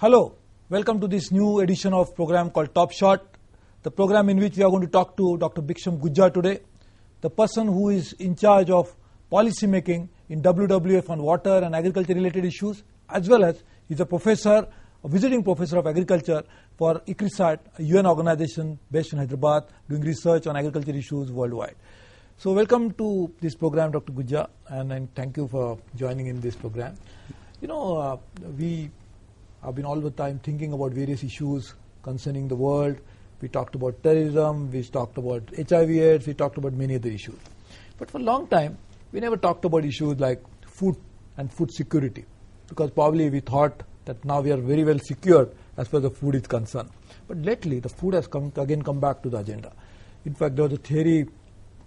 Hello, welcome to this new edition of program called Top Shot, the program in which we are going to talk to Dr. Biksham Gujja today, the person who is in charge of policy making in WWF on water and agriculture related issues, as well as he's a professor, a visiting professor of agriculture for ICRISAT, a UN organization based in Hyderabad, doing research on agriculture issues worldwide. So welcome to this program, Dr. Gujja, and thank you for joining in this program. You know, we have been all the time thinking about various issues concerning the world. We talked about terrorism, we talked about HIV/AIDS, we talked about many other issues. But for a long time, we never talked about issues like food and food security, because probably we thought that now we are very well secured as far as the food is concerned. But lately, the food has come back to the agenda. In fact, there was a theory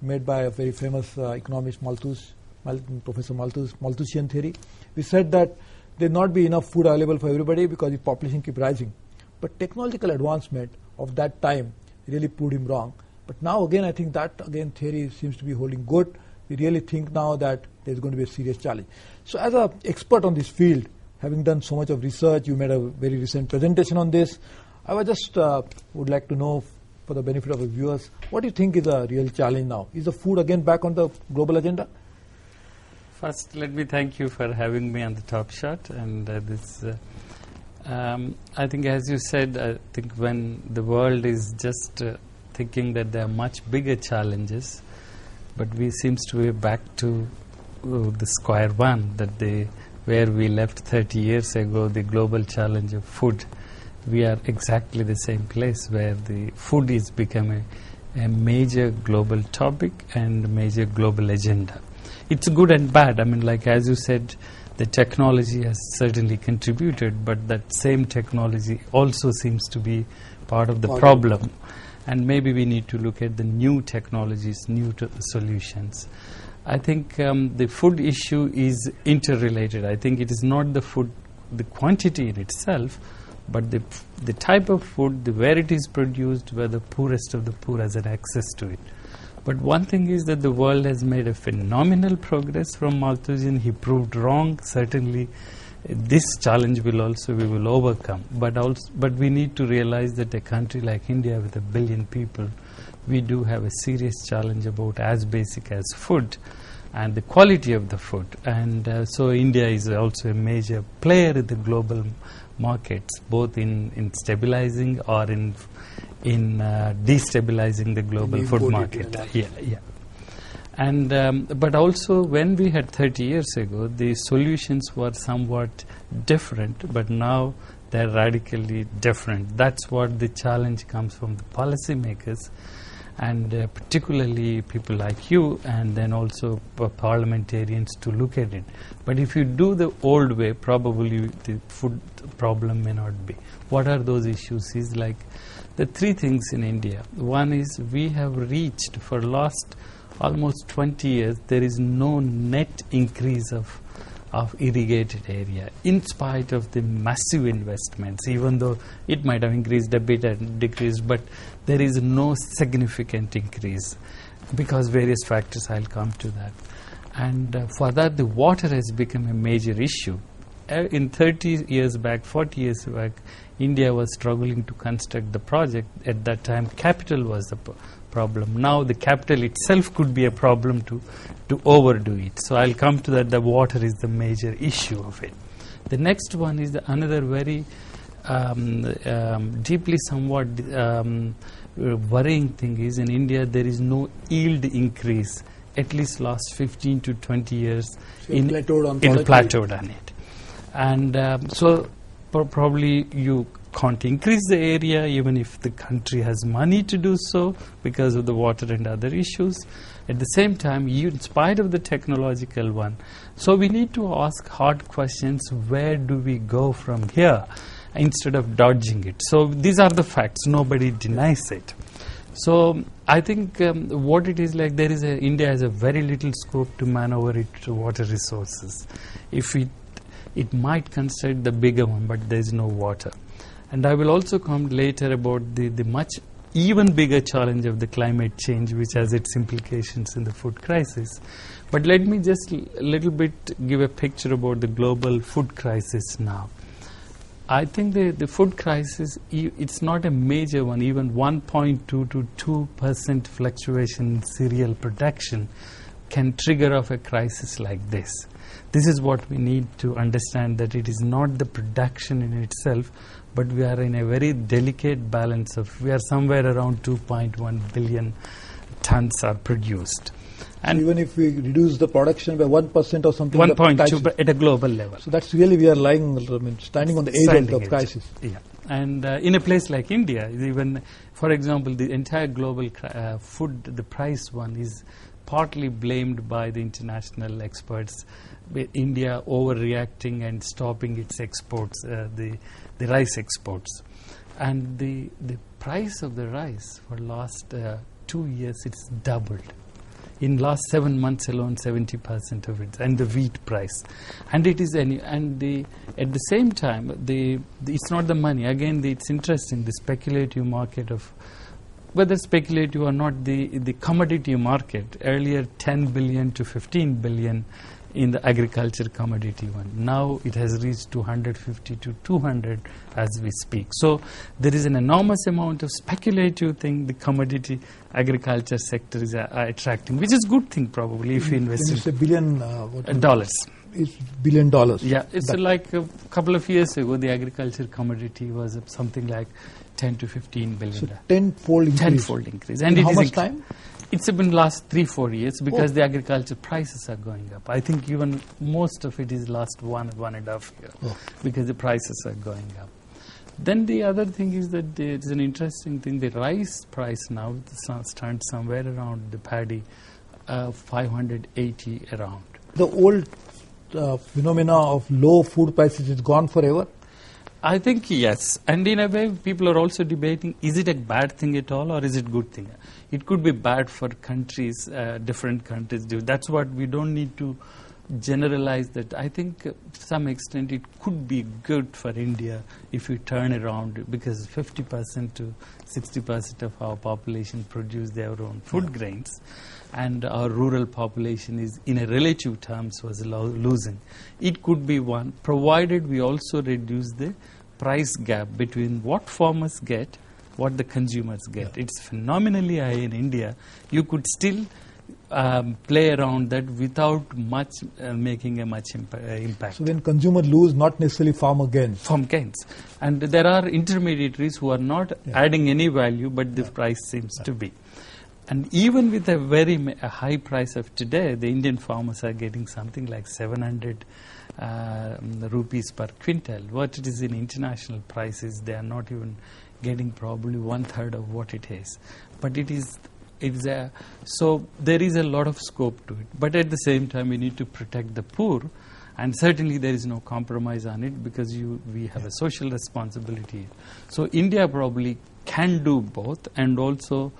made by a very famous economist, Professor Malthusian theory. We said that there not be enough food available for everybody because the population keep rising. But technological advancement of that time really proved him wrong. But now again, I think that again theory seems to be holding good. We really think now that there's going to be a serious challenge. So as an expert on this field, having done so much of research, you made a very recent presentation on this. I was just would like to know, for the benefit of the viewers, what do you think is a real challenge now? Is the food again back on the global agenda? First, let me thank you for having me on the Top Shot. And I think, as you said, I think when the world is just thinking that there are much bigger challenges, but we seems to be back to the square one, that where we left 30 years ago, the global challenge of food. We are exactly the same place where the food is becoming a major global topic and a major global agenda. It's good and bad. I mean, like as you said, the technology has certainly contributed, but that same technology also seems to be part of the problem. And maybe we need to look at the new technologies, new solutions. I think the food issue is interrelated. I think it is not the food, the quantity in itself, but the type of food, where it is produced, where the poorest of the poor has an access to it. But one thing is that the world has made a phenomenal progress from Malthusian. He proved wrong. Certainly, this challenge we will overcome. But we need to realize that a country like India with 1 billion people, we do have a serious challenge about as basic as food and the quality of the food. And so India is also a major player in the global markets, both in stabilizing or in destabilizing the global food market. And but also when we had 30 years ago, the solutions were somewhat different, but now they're radically different. That's what the challenge comes from the policymakers, and particularly people like you, and then also parliamentarians to look at it. But if you do the old way, probably the food problem may not be. What are those issues? Is like the three things in India. One is we have reached, for last almost 20 years, there is no net increase of irrigated area, in spite of the massive investments, even though it might have increased a bit and decreased, but there is no significant increase because various factors. I'll come to that. And for that, the water has become a major issue. In 30 years back, 40 years back, India was struggling to construct the project. At that time, capital was the problem. Now the capital itself could be a problem to overdo it. So I'll come to that. The water is the major issue of it. The next one is another very deeply somewhat worrying thing is in India there is no yield increase, at least last 15 to 20 years. So plateaued on it. And so probably you can't increase the area even if the country has money to do so because of the water and other issues. At the same time, in spite of the technological one, so we need to ask hard questions. Where do we go from here instead of dodging it? So these are the facts. Nobody denies it. So I think what it is like, India has a very little scope to maneuver its water resources. If it might consider the bigger one, but there is no water. And I will also come later about the much even bigger challenge of the climate change, which has its implications in the food crisis. But let me just a little bit give a picture about the global food crisis now. I think the food crisis, it's not a major one. Even 1.2 to 2% fluctuation in cereal production can trigger off a crisis like this. This is what we need to understand, that it is not the production in itself, but we are in a very delicate balance of, we are somewhere around 2.1 billion tons are produced. And so even if we reduce the production by 1% or something, 1.2 at a global level. So that's really, we are standing on the edge of the crisis. Yeah. And in a place like India, even, for example, the entire global food, the price one is partly blamed by the international experts, with India overreacting and stopping its exports, the rice exports. And the price of the rice for last 2 years, it's doubled. In last 7 months alone, 70% of it, and the wheat price, and it is at the same time, it's not the money. Again, it's interesting, the speculative market of, whether speculative or not, the commodity market. Earlier, 10 billion to 15 billion in the agriculture commodity one. Now it has reached 250 to 200 as we speak. So there is an enormous amount of speculative thing the commodity agriculture sector is attracting, which is a good thing probably if you invest in $1 billion dollars. It's $1 billion. Yeah, it's like a couple of years ago the agriculture commodity was something like 10 to 15 billion. So tenfold increase. Tenfold increase. And in how much time? It's been last 3-4 years because the agriculture prices are going up. I think even most of it is last 1.5 years because the prices are going up. Then the other thing is that there is an interesting thing. The rice price now stands somewhere around the paddy 580 around. The old phenomena of low food prices is gone forever? I think yes. And in a way, people are also debating, is it a bad thing at all or is it a good thing? It could be bad for countries, different countries do. That's what we don't need to generalize that. I think to some extent it could be good for India if we turn around, because 50% to 60% of our population produce their own food grains, and our rural population is, in a relative terms, was losing. It could be one, provided we also reduce the price gap between what farmers get, what the consumers get. It's phenomenally high in India. You could still play around that without much making a much impact. So when consumer lose, not necessarily farmer gains. Farm gains. And there are intermediaries who are not adding any value, but the price seems to be. And even with a very high price of today, the Indian farmers are getting something like 700 rupees per quintal. What it is in international prices, they are not even getting probably 1/3 of what it is. But so there is a lot of scope to it. But at the same time, we need to protect the poor, and certainly there is no compromise on it because we have a social responsibility. So India probably can do both, and also,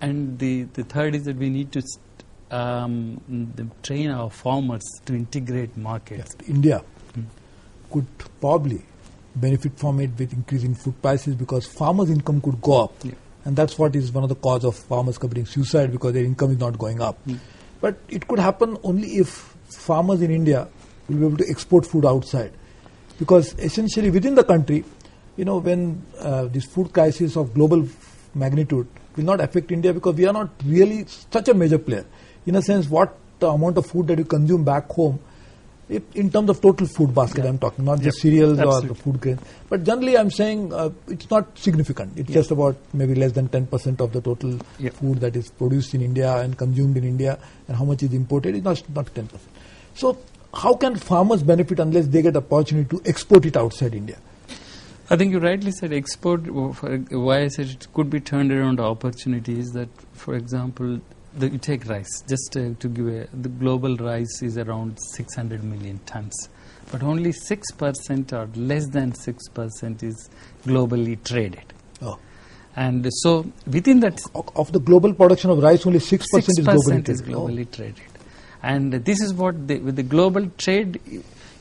and the third is that we need to train our farmers to integrate markets. Yes, India could probably benefit from it with increasing food prices because farmers' income could go up. Yeah. And that's what is one of the cause of farmers committing suicide, because their income is not going up. But it could happen only if farmers in India will be able to export food outside. Because essentially within the country, when this food crisis of global magnitude will not affect India, because we are not really such a major player. In a sense, what the amount of food that you consume back home, in terms of total food basket, I'm talking, not just cereals or the food grains. But generally, I'm saying it's not significant. It's just about maybe less than 10% of the total food that is produced in India and consumed in India, and how much is imported is not 10%. So how can farmers benefit unless they get opportunity to export it outside India? I think you rightly said export. Why I said it could be turned around opportunities that, for example, you take rice. Just to give the global rice is around 600 million tons, but only 6% or less than 6% is globally traded. Oh. And so within that, of the global production of rice, only 6% is globally traded. And this is what with the global trade,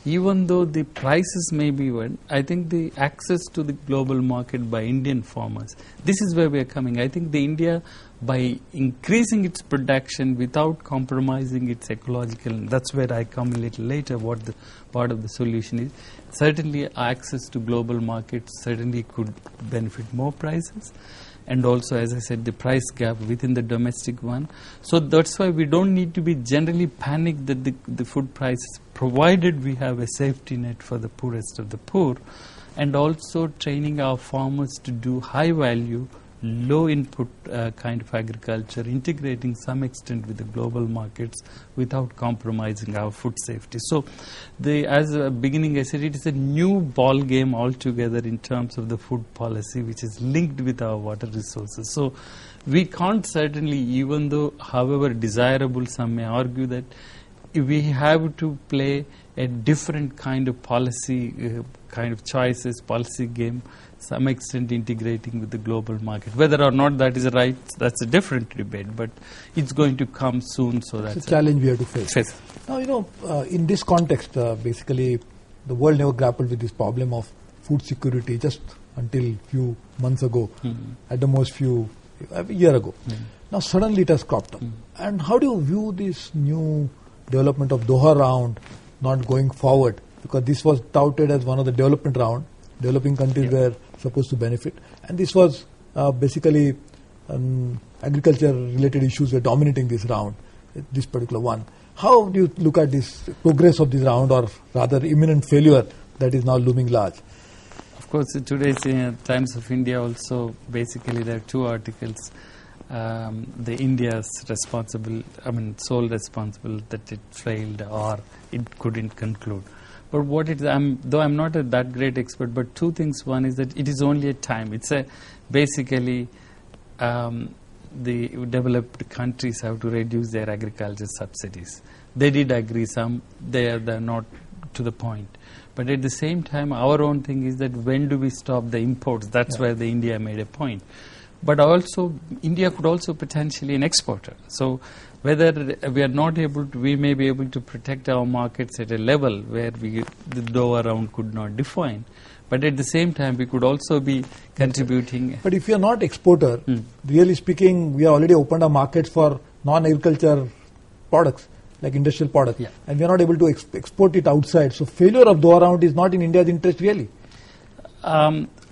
even though the prices may be one, I think the access to the global market by Indian farmers, this is where we are coming. I think the India, by increasing its production without compromising its ecological, and that's where I come a little later, what the part of the solution is. Certainly access to global markets certainly could benefit more prices. And also, as I said, the price gap within the domestic one. So that's why we don't need to be generally panicked that the food prices, provided we have a safety net for the poorest of the poor, and also training our farmers to do high value, low input kind of agriculture, integrating some extent with the global markets without compromising our food safety. So as a beginning I said, it is a new ball game altogether in terms of the food policy, which is linked with our water resources. So we can't certainly, even though however desirable some may argue, that we have to play a different kind of policy kind of choices, policy game, some extent integrating with the global market. Whether or not that is right, that's a different debate, but it's going to come soon. So that's a challenge we have to face. Now, in this context, basically, the world never grappled with this problem of food security just until few months ago, at the most a year ago. Now, suddenly it has cropped up. And how do you view this new development of Doha round not going forward? Because this was touted as one of the development round. Developing countries were supposed to benefit, and this was basically agriculture-related issues were dominating this round, this particular one. How do you look at this progress of this round, or rather imminent failure that is now looming large? Of course, today's Times of India also, basically there are two articles. The India's sole responsible that it failed or it couldn't conclude. But what it is, though I'm not that great expert, but two things. One is that it is only a time. It's basically the developed countries have to reduce their agriculture subsidies. They did agree some, they're not to the point. But at the same time, our own thing is that when do we stop the imports? That's where the India made a point. But also, India could also potentially an exporter. So whether we are not able to, we may be able to protect our markets at a level where the Doha round could not define. But at the same time, we could also be contributing. But if you are not exporter, really speaking, we have already opened our markets for non-agriculture products, like industrial products, and we are not able to export it outside. So failure of Doha round is not in India's interest, really.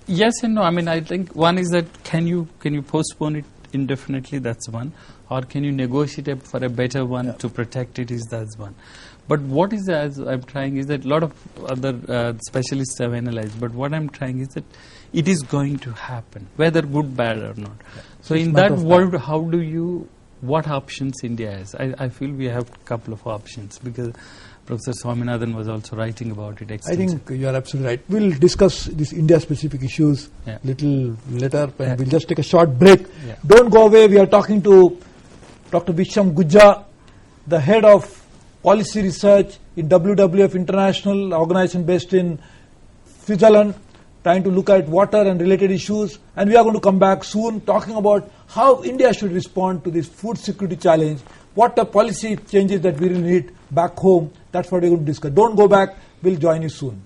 Yes and no. I think one is that can you postpone it indefinitely? That's one. Or can you negotiate for a better one to protect it? That's one. But what is, as I'm trying, is that a lot of other specialists have analyzed. But what I'm trying is that it is going to happen, whether good, bad or not. So in that world, what options India has? I feel we have a couple of options, because Professor Swaminathan was also writing about it extensively. I think you are absolutely right. We'll discuss these India-specific issues little later, and we'll just take a short break. Don't go away. We are talking to Dr. Biksham Gujja, the head of policy research in WWF International, organization based in Switzerland, trying to look at water and related issues. And we are going to come back soon talking about how India should respond to this food security challenge, what the policy changes that we will need back home. That's what we're going to discuss. Don't go back. We'll join you soon.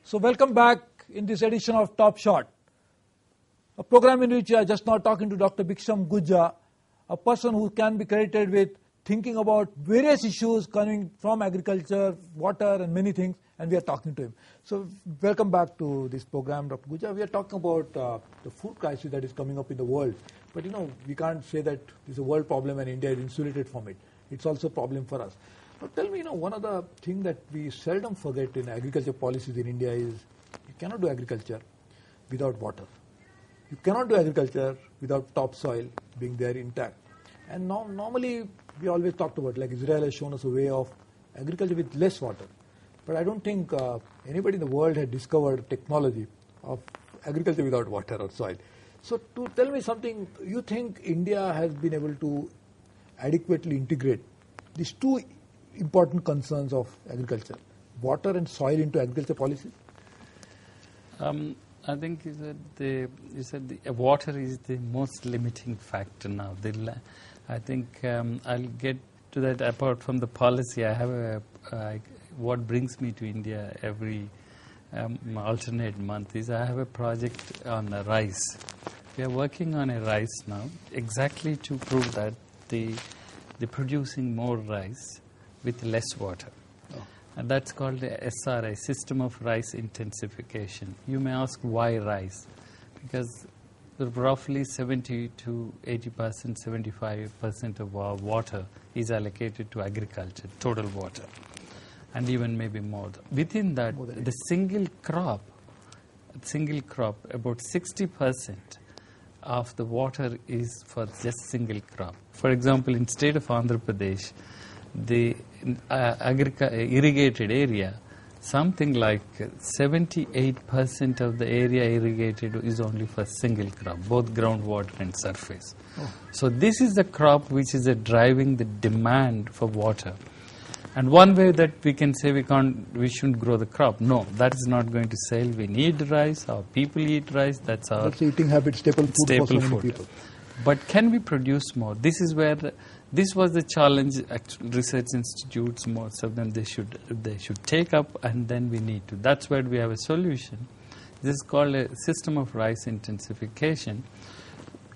So welcome back in this edition of Top Shot, a program in which I just now talking to Dr. Biksham Gujja, a person who can be credited with thinking about various issues coming from agriculture, water and many things, and we are talking to him. So welcome back to this program, Dr. Gujja. We are talking about the food crisis that is coming up in the world. But we can't say that it's a world problem and India is insulated from it. It's also a problem for us. Now tell me, one of the things that we seldom forget in agriculture policies in India is you cannot do agriculture without water. You cannot do agriculture without topsoil being there intact. And normally we always talked about, like Israel has shown us a way of agriculture with less water. But I don't think anybody in the world had discovered technology of agriculture without water or soil. So to tell me something, you think India has been able to adequately integrate these two important concerns of agriculture, water and soil, into agriculture policies? I think you said the water is the most limiting factor now. I think I'll get to that. Apart from the policy, I have what brings me to India every alternate month is I have a project on rice. We are working on a rice now, exactly to prove that the producing more rice with less water. And that's called the SRI, System of Rice Intensification. You may ask why rice? Because roughly 70 to 80%, 75% of our water is allocated to agriculture, total water, and even maybe more. Within that, the single crop, about 60% of the water is for just single crop. For example, in state of Andhra Pradesh, the irrigated area, something like 78% of the area irrigated is only for single crop, both groundwater and surface. So this is the crop which is driving the demand for water. And one way that we can say we shouldn't grow the crop. No, that is not going to sell. We need rice. Our people eat rice. That's our eating habit, staple food for so many people. But can we produce more? This is where this was the challenge. Research institutes, most of them, they should take up, and then we need to. That's where we have a solution. This is called a system of rice intensification.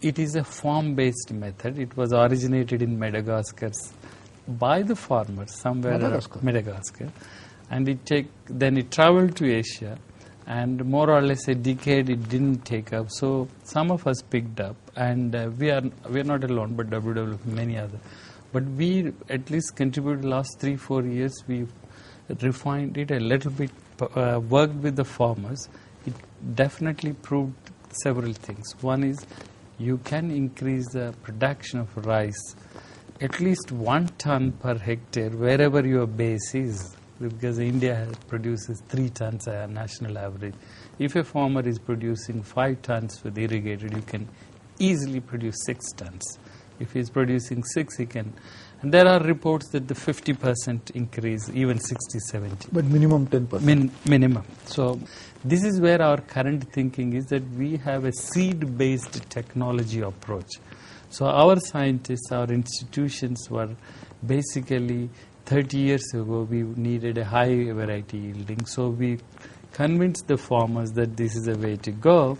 It is a farm-based method. It was originated in Madagascar by the farmers somewhere around Madagascar, and then it traveled to Asia, and more or less a decade it didn't take up. So some of us picked up, and we are not alone, but WWF, many others. But we at least contributed the last 3-4 years. We refined it a little bit, worked with the farmers. It definitely proved several things. One is you can increase the production of rice at least 1 ton per hectare wherever your base is, because India produces 3 tons a national average. If a farmer is producing 5 tons with irrigated, you can easily produce 6 tons. If he is producing 6, he can. And there are reports that the 50% increase, even 60, 70. But minimum 10%. Minimum. So this is where our current thinking is, that we have a seed-based technology approach. So our scientists, our institutions were basically 30 years ago, we needed a high variety yielding. So we convinced the farmers that this is a way to go.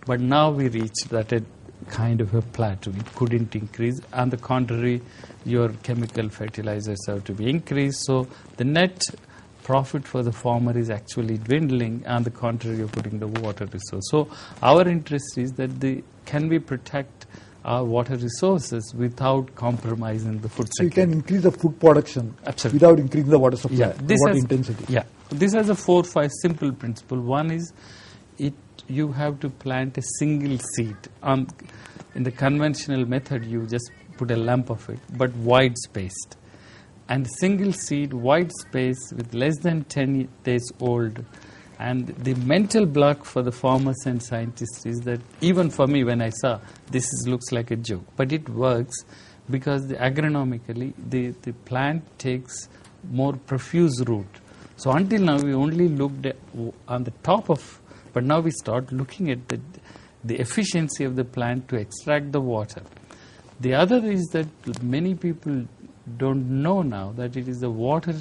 But now we reached that a kind of a plateau. It couldn't increase. On the contrary, your chemical fertilizers have to be increased. So the net profit for the farmer is actually dwindling. On the contrary, you're putting the water resource. So our interest is that can we protect our water resources without compromising the food security. So you can increase the food production without increasing the water supply, water intensity. Yeah. This has a 4 or 5 simple principle. One is you have to plant a single seed. In the conventional method, you just put a lump of it, but wide spaced. And single seed, wide space, with less than 10 days old. And the mental block for the farmers and scientists is that, even for me when I saw, looks like a joke. But it works because agronomically the plant takes more profuse root. So until now we only looked on the top of, but now we start looking at the efficiency of the plant to extract the water. The other is that many people don't know now that it is the water.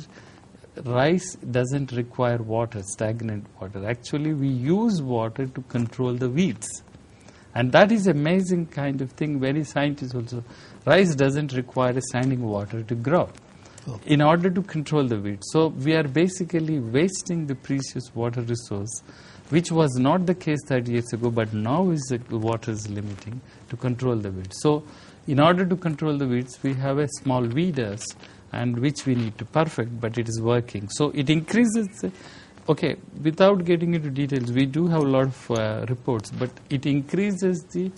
Rice doesn't require water, stagnant water. Actually, we use water to control the weeds. And that is amazing kind of thing. Many scientists also, rice doesn't require standing water to grow in order to control the weeds. So we are basically wasting the precious water resource, which was not the case 30 years ago, but now is the water is limiting to control the weeds. So in order to control the weeds, we have a small weeders, and which we need to perfect, but it is working. So it increases, okay, without getting into details, we do have a lot of reports, but it increases the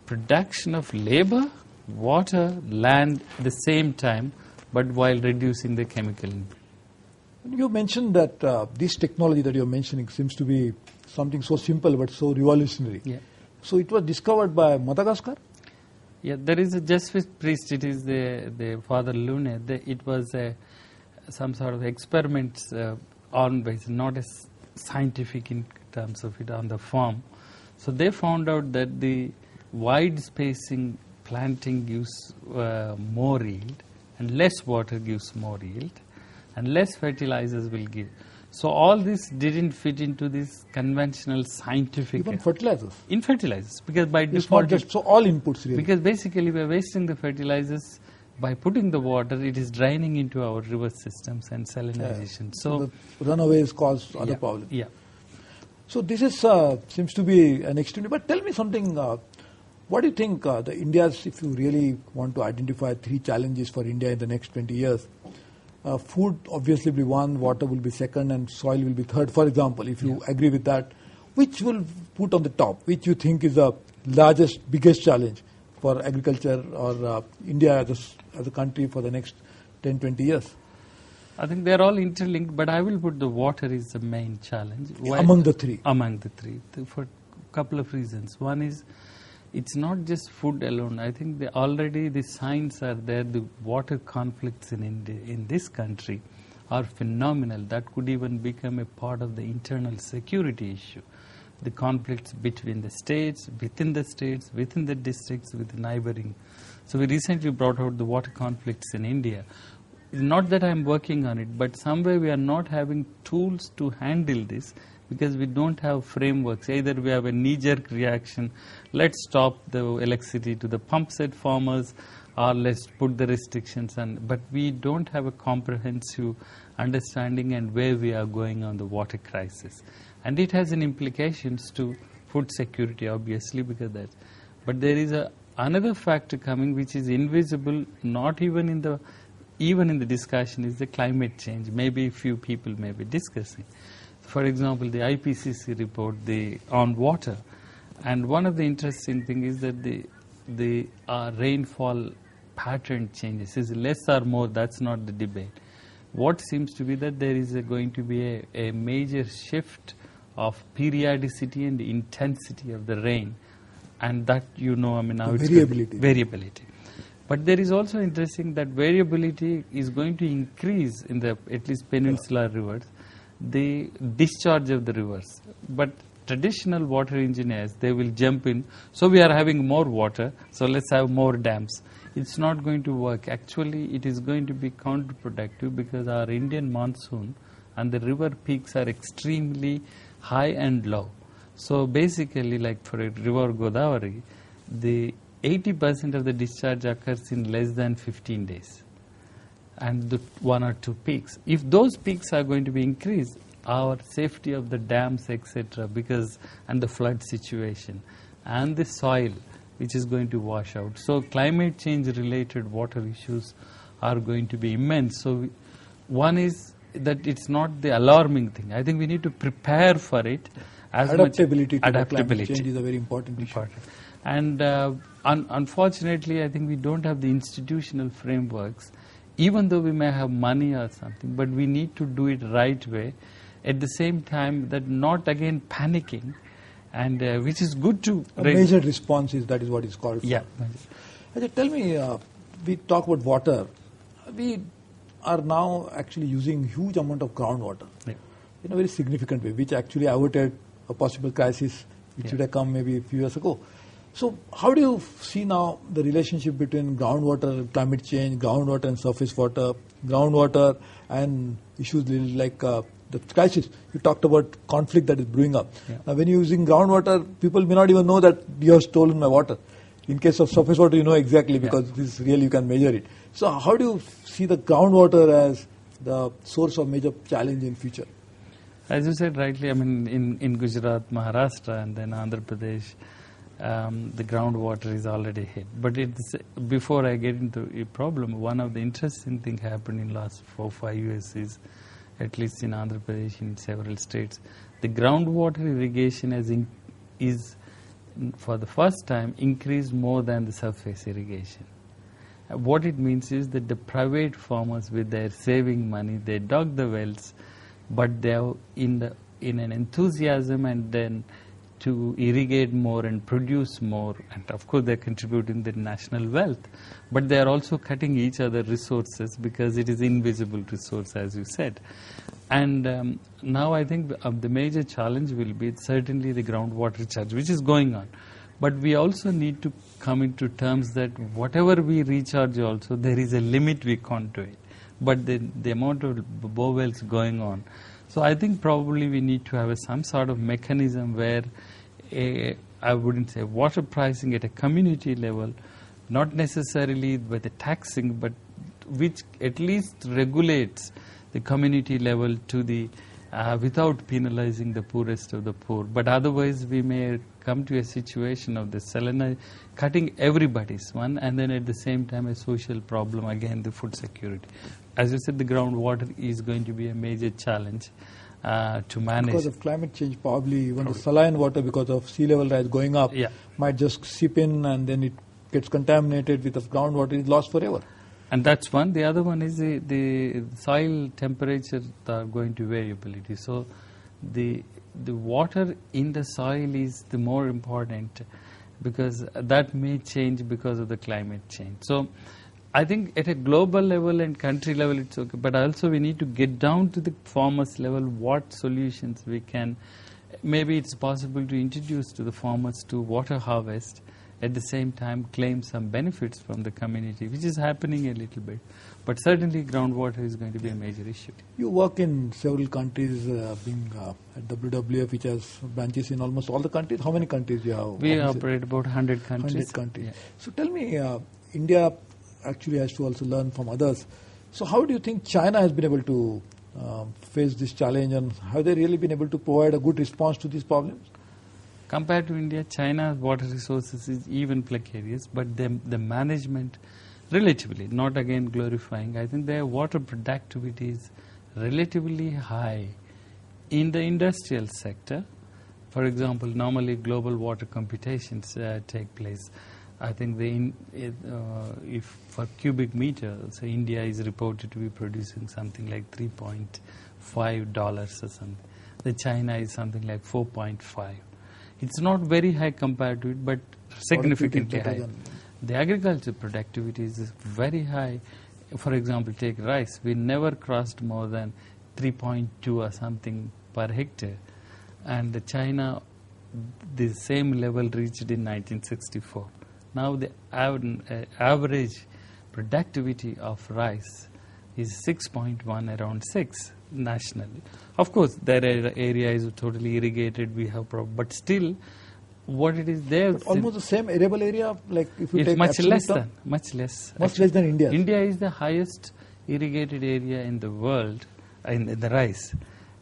production of labor, water, land at the same time, but while reducing the chemical input. You mentioned that this technology that you're mentioning seems to be something so simple but so revolutionary. Yeah. So it was discovered by Madagascar? Yeah, there is a Jesuit priest, it is the Father Lune. It was some sort of experiments on base, not as scientific in terms of it on the farm. So they found out that the wide spacing planting gives more yield, and less water gives more yield, and less fertilizers will give. So all this didn't fit into this conventional scientific... Even fertilizers? In fertilizers, because by it's default... not just, so all inputs really? Because basically we are wasting the fertilizers. By putting the water, it is draining into our river systems and salinization. So the runaways cause other problems. Yeah. So this is seems to be an extremely... But tell me something, what do you think the India's, if you really want to identify 3 challenges for India in the next 20 years, food obviously will be one, water will be second, and soil will be third. For example, if you agree with that, which will put on the top? Which you think is the largest, biggest challenge for agriculture or India as a country for the next 10, 20 years? I think they are all interlinked, but I will put the water is the main challenge. Why? Among the 3? Among the 3. For a couple of reasons. One is, it's not just food alone. I think already the signs are there. The water conflicts in India, in this country, are phenomenal. That could even become a part of the internal security issue. The conflicts between the states, within the districts, with the neighboring. So we recently brought out the water conflicts in India. Not that I'm working on it, but somewhere we are not having tools to handle this, because we don't have frameworks. Either we have a knee-jerk reaction, let's stop the electricity to the pump set farmers, or let's put the restrictions on. But we don't have a comprehensive understanding and where we are going on the water crisis. And it has an implications to food security, obviously, because that. But there is another factor coming which is invisible, not even in the discussion, is the climate change. Maybe few people may be discussing. For example, the IPCC report on water, and one of the interesting things is that the rainfall pattern changes. Is less or more? That's not the debate. What seems to be that there is going to be a major shift of periodicity and intensity of the rain, and that now it's variability. But there is also interesting that variability is going to increase in the at least peninsular rivers, the discharge of the rivers. But traditional water engineers, they will jump in. So we are having more water, so let's have more dams. It's not going to work. Actually, it is going to be counterproductive, because our Indian monsoon and the river peaks are extremely high and low. So basically, like for a river Godavari, the 80% of the discharge occurs in less than 15 days. And the 1 or 2 peaks. If those peaks are going to be increased, our safety of the dams, etc., and the flood situation, and the soil, which is going to wash out. So climate change related water issues are going to be immense. So one is that it's not the alarming thing. I think we need to prepare for it. Adaptability to climate change is a very important issue. And unfortunately, I think we don't have the institutional frameworks, even though we may have money or something, but we need to do it right way. At the same time, that not again panicking, and which is good to... measured response that is what is called. Yeah. Tell me, we talk about water. We are now actually using huge amount of groundwater in a very significant way, which actually averted a possible crisis which should have come maybe a few years ago. So how do you see now the relationship between groundwater and climate change, groundwater and surface water, groundwater and issues like the crisis, you talked about conflict that is brewing up. Yeah. Now, when you're using groundwater, people may not even know that you have stolen my water. In case of surface water, you know exactly because this really you can measure it. So, how do you see the groundwater as the source of major challenge in future? As you said rightly, I mean, in Gujarat, Maharashtra, and then Andhra Pradesh, the groundwater is already hit. But before I get into a problem, one of the interesting things happened in last 4-5 years is, at least in Andhra Pradesh, in several states, the groundwater irrigation is for the first time increased more than the surface irrigation. What it means is that the private farmers, with their saving money, they dug the wells, but they are in an enthusiasm and then to irrigate more and produce more, and of course they're contributing the national wealth, but they are also cutting each other resources because it is invisible resource, as you said. And now I think the major challenge will be certainly the groundwater charge, which is going on. But we also need to come into terms that whatever we recharge also, there is a limit we can't do it. But the amount of bore-wells going on. So I think probably we need to have some sort of mechanism where I wouldn't say water pricing at a community level, not necessarily with the taxing, but which at least regulates the community level to the without penalizing the poorest of the poor. But otherwise we may come to a situation of the cutting everybody's one, and then at the same time a social problem, again the food security. As you said, the groundwater is going to be a major challenge to manage. Because of climate change, probably even the saline water, because of sea level rise going up, might just seep in and then it gets contaminated with the groundwater, is lost forever. And that's one. The other one is the soil temperature are going to variability. So the water in the soil is the more important, because that may change because of the climate change. So I think at a global level and country level it's okay, but also we need to get down to the farmers level, what solutions we can. Maybe it's possible to introduce to the farmers to water harvest, at the same time claim some benefits from the community, which is happening a little bit. But certainly groundwater is going to be a major issue. You work in several countries, being at WWF, which has branches in almost all the countries. How many countries do you have? We operate about 100 countries. 100 countries. Yeah. So tell me, India actually has to also learn from others. So how do you think China has been able to face this challenge, and have they really been able to provide a good response to these problems? Compared to India, China's water resources is even precarious, but the management, relatively, not again glorifying, I think their water productivity is relatively high. In the industrial sector, for example, normally global water computations take place. I think if for cubic meter, so India is reported to be producing something like $3.5 or something. The China is something like 4.5. It's not very high compared to it, but significantly high. The agriculture productivity is very high. For example, take rice. We never crossed more than 3.2 or something per hectare. And China, the same level reached in 1964. Now the average productivity of rice is 6.1, around 6 nationally. Of course, there are areas totally irrigated, we have problem, but still, what it is there... But almost the same arable area, like if you it's take much less term, much less. Much less than India. India is the highest irrigated area in the world, in the rice,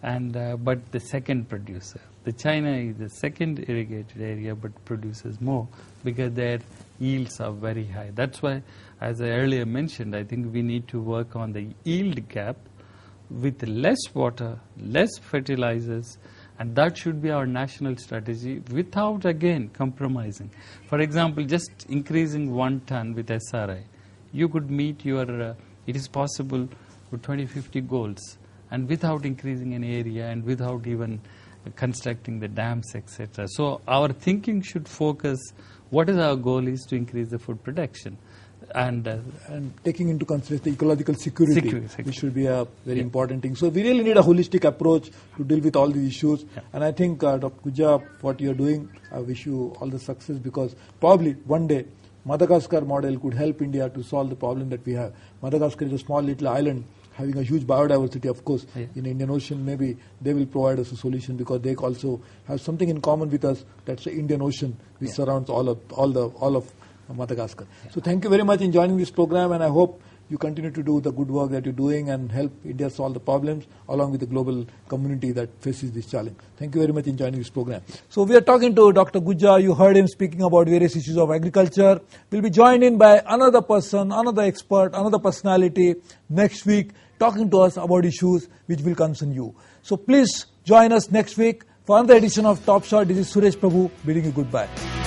and but the second producer. The China is the second irrigated area, but produces more because their yields are very high. That's why, as I earlier mentioned, I think we need to work on the yield gap with less water, less fertilizers, and that should be our national strategy without, again, compromising. For example, just increasing 1 ton with SRI, you could meet your, it is possible for 2050 goals, and without increasing an area and without even constructing the dams, etc. So our thinking should focus, what is our goal is to increase the food production. And taking into consideration the ecological security, which should be a very important thing. So we really need a holistic approach to deal with all these issues. And I think, Dr. Gujja, what you are doing, I wish you all the success, because probably one day Madagascar model could help India to solve the problem that we have. Madagascar is a small little island having a huge biodiversity, of course, Yeah. in Indian Ocean, maybe they will provide us a solution because they also have something in common with us. That's the Indian Ocean, which surrounds all of Madagascar. So thank you very much in joining this program, and I hope you continue to do the good work that you're doing and help India solve the problems along with the global community that faces this challenge. Thank you very much in joining this program. So we are talking to Dr. Gujja. You heard him speaking about various issues of agriculture. We'll be joined in by another person, another expert, another personality next week talking to us about issues which will concern you. So please join us next week for another edition of Top Shot. This is Suresh Prabhu bidding you goodbye.